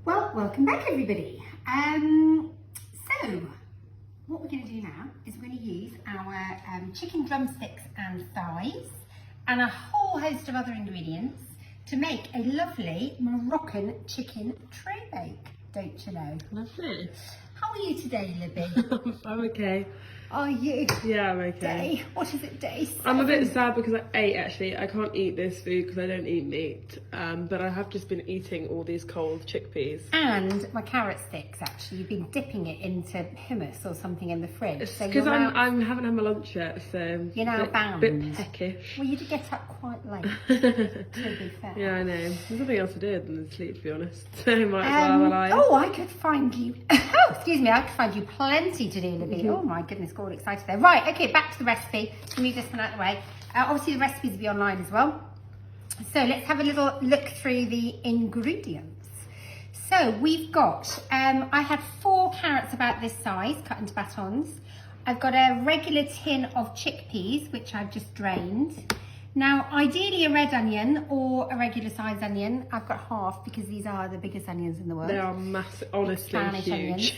Well, welcome back everybody. So what we're going to do now is we're going to use our chicken drumsticks and thighs and a whole host of other ingredients to make a lovely Moroccan chicken tray bake, don't you know? Lovely. How are you today, Libby? I'm okay. Are you? Yeah, I'm okay. Day? What is it, day 7? I'm a bit sad because I ate, actually. I can't eat this food because I don't eat meat. But I have just been eating all these cold chickpeas. And my carrot sticks, actually. You've been dipping it into hummus or something in the fridge. It's so because now... I haven't had my lunch yet, so... You're now bound. Bit peckish. Well, you did get up quite late, to be fair. Yeah, I know. There's nothing else to do than sleep, to be honest. So might as well have a lie. Oh, I could find you... Oh, excuse me. I could find you plenty to do, Libby. Oh, my goodness. Got all excited there. Right, okay, back to the recipe. Move this one out of the way. Obviously, the recipes will be online as well. So let's have a little look through the ingredients. So we've got, I had 4 carrots about this size, cut into batons. I've got a regular tin of chickpeas, which I've just drained. Now, ideally a red onion or a regular size onion. I've got half because these are the biggest onions in the world. They are massive, honestly huge.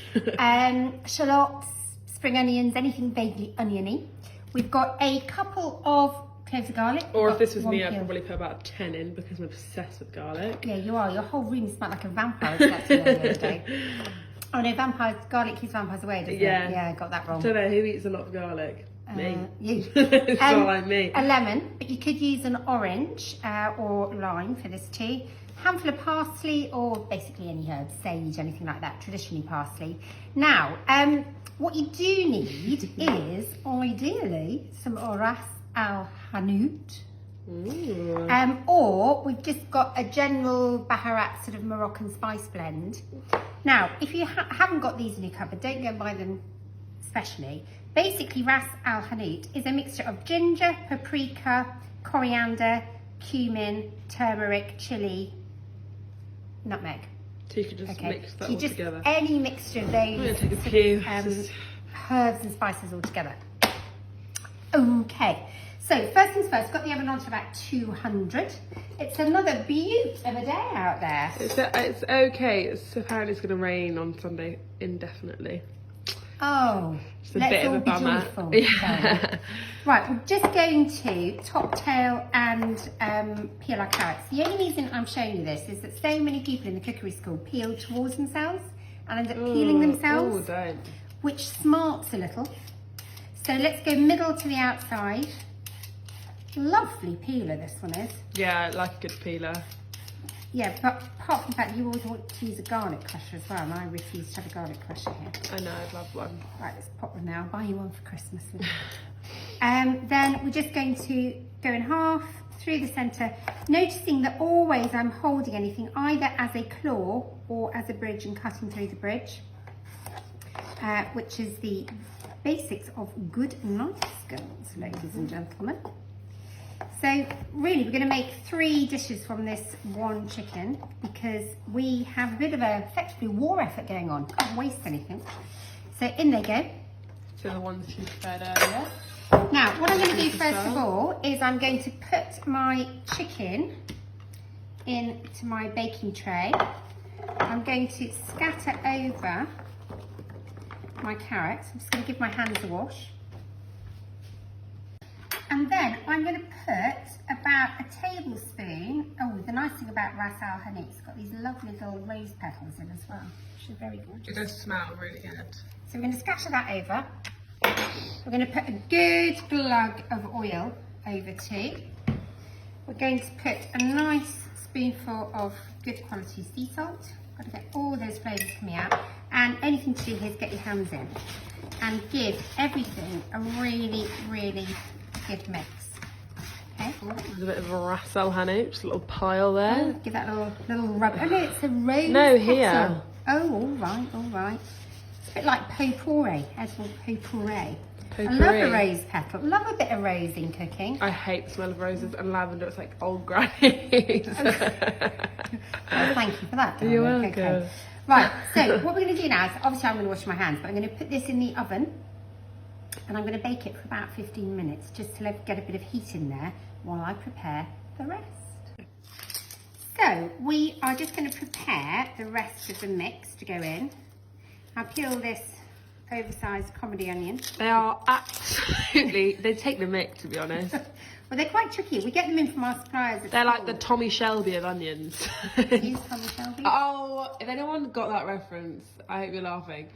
Shallots, spring onions, anything vaguely oniony. We've got a couple of cloves of garlic. Or if this was me, I'd probably put about 10 in because I'm obsessed with garlic. Yeah, you are. Your whole room smelled like a vampire. That's the other day. Oh no, vampires, garlic keeps vampires away, doesn't it? Yeah, I got that wrong. I don't know, who eats a lot of garlic? Me. You. It's not like me. A lemon, but you could use an orange or lime for this too. Handful of parsley or basically any herbs, sage, anything like that, traditionally parsley. Now, what you do need is ideally some Ras el Hanout. Or we've just got a general Baharat sort of Moroccan spice blend. Now, if you haven't got these in your cupboard, don't go and buy them specially. Basically, Ras el Hanout is a mixture of ginger, paprika, coriander, cumin, turmeric, chilli, nutmeg. So you could just mix that all together. Any mixture of those herbs and spices all together. Okay, so first things first, got the oven on to about 200. It's another beaut of a day out there. It's okay. Apparently it's going to rain on Sunday indefinitely. Oh, it's a bit of a bummer. Yeah. Right, we're just going to top tail and peel our carrots. The only reason I'm showing you this is that so many people in the cookery school peel towards themselves and end up peeling themselves, which smarts a little. So let's go middle to the outside. Lovely peeler this one is. Yeah, I like a good peeler. Yeah, but apart from the fact you always want to use a garlic crusher as well, and I refuse to have a garlic crusher here. I know, I'd love one. Right, let's pop them now. I'll buy you one for Christmas. Then we're just going to go in half through the centre, noticing that always I'm holding anything either as a claw or as a bridge and cutting through the bridge, which is the basics of good knife skills, ladies and gentlemen. So really, we're going to make 3 dishes from this one chicken because we have a bit of a effectively war effort going on. Can't waste anything. So in they go. So the ones you prepared earlier. Now, what I'm going to do first of all is I'm going to put my chicken into my baking tray. I'm going to scatter over my carrots. I'm just going to give my hands a wash. And then I'm going to put about a tablespoon. Oh, the nice thing about Ras el Hanout, it's got these lovely little rose petals in as well, which is very gorgeous. It does smell really good. So we're going to scatter that over. We're going to put a good glug of oil over too. We're going to put a nice spoonful of good quality sea salt. Got to get all those flavours coming out. And anything to do here is get your hands in and give everything a really, really good mix. Okay. There's a bit of a Ras el Hanout, just a little pile there. Oh, give that a little rub. Oh no, it's a rose No, petal. here. Oh, all right, all right. It's a bit like potpourri, Edward potpourri. Potpourri. I love a rose petal. Love a bit of rose in cooking. I hate the smell of roses and lavender. It's like old grannies. Well, thank you for that, darling. You're welcome. Okay. Right, so what we're going to do now is, obviously I'm going to wash my hands, but I'm going to put this in the oven and I'm going to bake it for about 15 minutes just to get a bit of heat in there while I prepare the rest. So we are just going to prepare the rest of the mix to go in. I'll peel this oversized comedy onion. They are absolutely, they take the mick, to be honest. Well, they're quite tricky. We get them in from our suppliers. They're like the Tommy Shelby of onions. Use Tommy Shelby. Oh, if anyone got that reference, I hope you're laughing.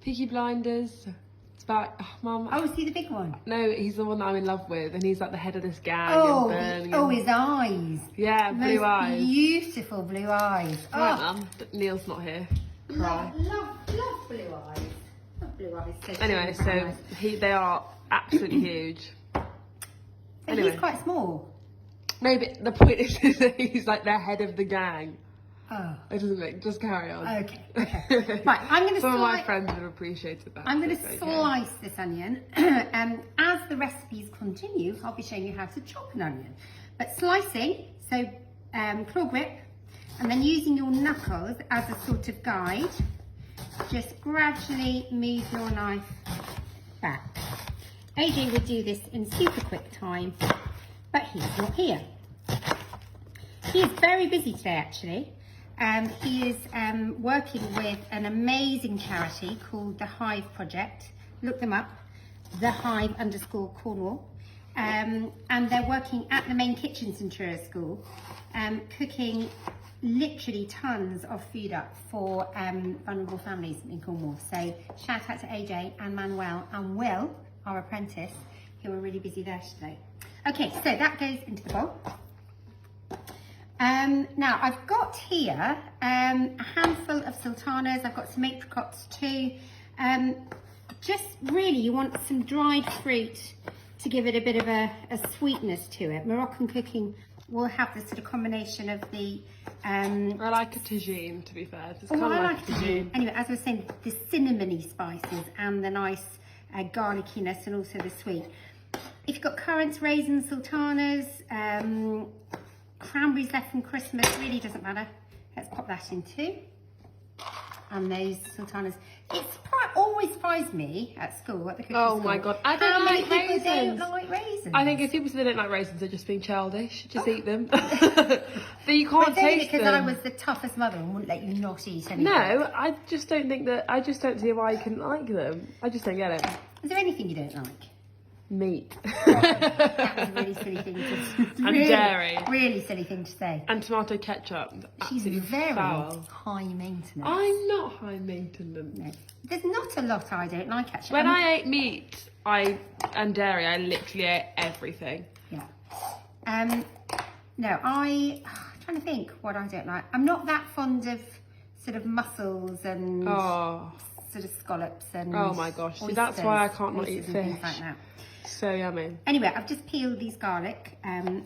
Peaky Blinders. It's about, Mum. Oh, is he the big one? No, he's the one that I'm in love with, and he's like the head of this gang. Oh, and his eyes. Yeah, blue Most eyes. Beautiful blue eyes. Right, Mum. Neil's not here. Cry. Love blue eyes. Love blue eyes. So Anyway, so they are absolutely huge. But Anyway. he's quite small. No, but the point is that he's like the head of the gang. Oh. It doesn't make. Just carry on. Okay. Right, I'm going to Some of my friends would have appreciated that. I'm going to so, slice this onion. As the recipes continue, I'll be showing you how to chop an onion. But slicing, so claw grip, and then using your knuckles as a sort of guide, just gradually move your knife back. AJ would do this in super quick time, but he's not here. He is very busy today, actually. He is working with an amazing charity called the Hive Project. Look them up, the Hive _ Cornwall. And they're working at the main kitchens in Truro School, cooking literally tons of food up for vulnerable families in Cornwall. So shout out to AJ and Manuel and Will, our apprentice, who are really busy there today. Okay, so that goes into the bowl. Now I've got here a handful of sultanas. I've got some apricots too. Just really, you want some dried fruit to give it a bit of a sweetness to it. Moroccan cooking will have this sort of combination of the I like a tagine, to be fair. It's I kind of like a tagine. Anyway, as I was saying, the cinnamony spices and the nice garlickiness and also the sweet. If you've got currants, raisins, sultanas, cranberries left from Christmas, really doesn't matter. Let's pop that in too. And those sultanas. It's always surprised me at school, at the cooking school. Oh my god, I don't how like many people raisins. don't like raisins. I think if people say they don't like raisins, they're just being childish. Just eat them. But you can't It's only taste because them. I was the toughest mother and wouldn't let you not eat anything. No, I just don't think that. I just don't see why you can like them. I just don't get it. Is there anything you don't like? Meat. That was a really silly thing to And dairy. Really silly thing to say. And tomato ketchup. She's Absolutely very foul. high maintenance. I'm not high maintenance. No. There's not a lot I don't like actually. When I ate meat and dairy, I literally ate everything. Yeah. No, I'm trying to think what I don't like. I'm not that fond of sort of mussels and sort of scallops and Oh my gosh, see, that's why I can't not eat fish. Like that. So yummy. Anyway, I've just peeled these garlic.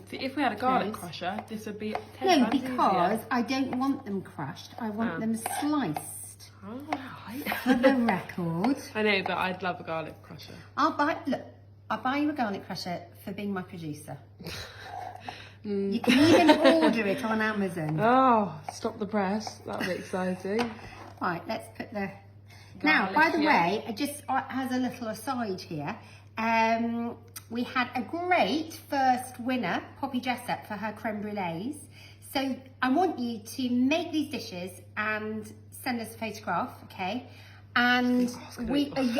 See, if we had a garlic cloves. crusher, this would be 10 No, times because easier. I don't want them crushed. I want them sliced. Oh, right. For the record. I know, but I'd love a garlic crusher. I'll buy you a garlic crusher for being my producer. You can even order it on Amazon. Oh, stop the press. That'll be exciting. Right, let's put the... Now, by the way, it just has a little aside here. We had a great first winner, Poppy Jessup, for her creme brulees. So I want you to make these dishes and send us a photograph, okay? And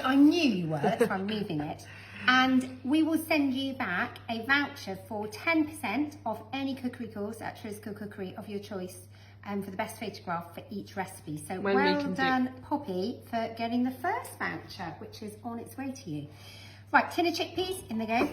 I knew you were, that's why I'm moving it. And we will send you back a voucher for 10% of any cookery course at Truro School Cookery of your choice, for the best photograph for each recipe. So well done, Poppy, for getting the first voucher, which is on its way to you. Right, tin of chickpeas, in they go.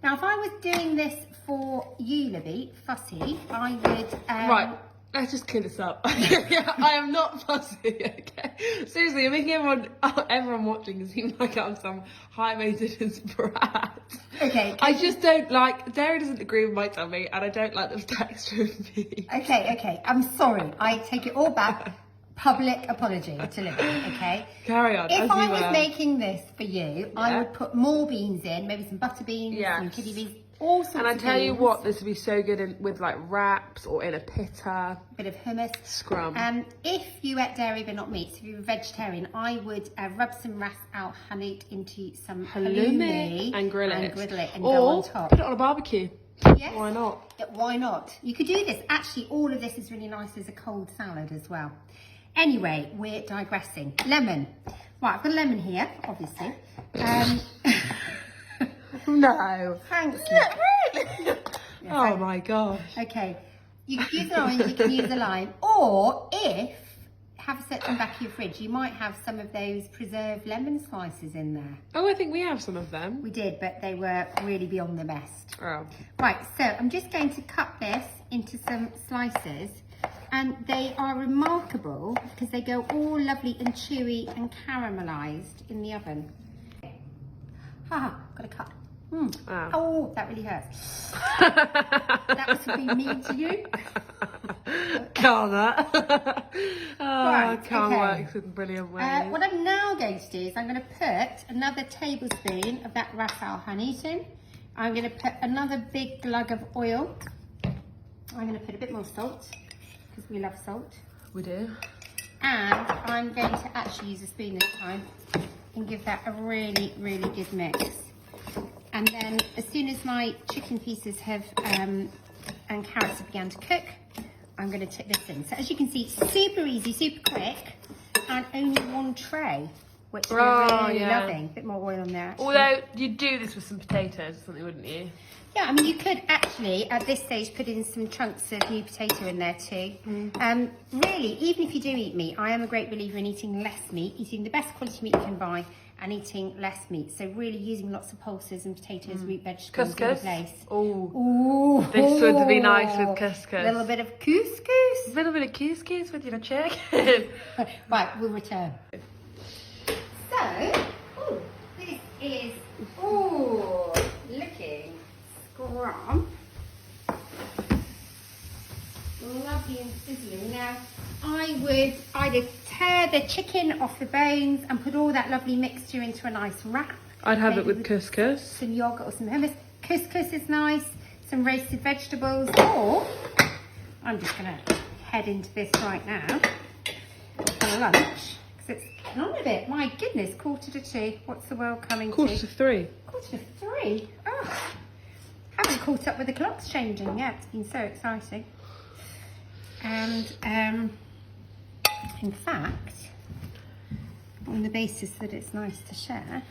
Now, if I was doing this for you, Libby, fussy, I would... Right, let's just clear this up. I am not fussy, okay? Seriously, you're making everyone watching seem like I'm some high maintenance brat. Okay. I just don't like, dairy doesn't agree with my tummy, and I don't like the texture of meat. Okay, I'm sorry. I take it all back. Public apology to Libby, okay? Carry on. If I was making this for you, I would put more beans in, maybe some butter beans, some kidney beans, all sorts of And I beans. tell you what, this would be so good with like wraps or in a pitta. Bit of hummus. Scrum. If you ate dairy but not meat, so if you're a vegetarian, I would rub some Ras el Hanout into some halloumi and grill it. and go Or on top. put it on a barbecue. Yes. Why not? Yeah, why not? You could do this. Actually, all of this is really nice as a cold salad as well. Anyway, we're digressing. Lemon. Right, I've got a lemon here, obviously. No. Thanks. Yeah, really? Yes, Oh my gosh. Okay. You can use an orange, you can use a lime. Or if, have a search in the back of your fridge, you might have some of those preserved lemon slices in there. Oh, I think we have some of them. We did, but they were really beyond the best. Oh. Right, so I'm just going to cut this into some slices. And they are remarkable because they go all lovely and chewy and caramelised in the oven. Haha, got a cut. Oh. Oh, that really hurts. That was to be mean to you. Can't that? Oh, Right, can't okay. works in brilliant ways. What I'm now going to do is I'm going to put another tablespoon of that Ras el Hanout in. I'm going to put another big glug of oil. I'm going to put a bit more salt because we love salt. We do. And I'm going to actually use a spoon this time and give that a really, really good mix. And then as soon as my chicken pieces have and carrots have begun to cook, I'm going to tip this in. So as you can see, super easy, super quick, and only one tray, which we're really loving. A bit more oil on there, actually. Although you'd do this with some potatoes or something, wouldn't you? Yeah, I mean, you could actually, at this stage, put in some chunks of new potato in there too. Really, even if you do eat meat, I am a great believer in eating less meat, eating the best quality meat you can buy, and eating less meat. So really using lots of pulses and potatoes, root vegetables in place. Oh, Ooh. this would be nice with couscous. A little bit of couscous. A little bit of couscous with your chicken. Right, we'll return. So, this is, looking scrum. Lovely and sizzling. Now, I would either tear the chicken off the bones and put all that lovely mixture into a nice wrap. I'd have it Maybe with couscous. some yogurt or some hummus. Couscous is nice. Some roasted vegetables. Or, I'm just going to head into this right now for lunch. Because it's getting on a bit. My goodness, 1:45. What's the world coming to? 2:45. 2:45? Oh, haven't caught up with the clocks changing yet. It's been so exciting. And in fact, on the basis that it's nice to share.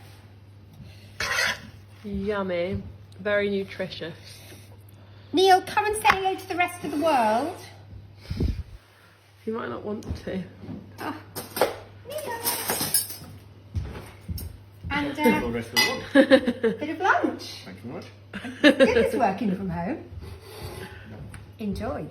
Yummy. Very nutritious. Neil, come and say hello to the rest of the world. You might not want to. Oh, Neil. And For the rest of the world. bit of lunch. Thank you very much. Goodness, working from home. Enjoy.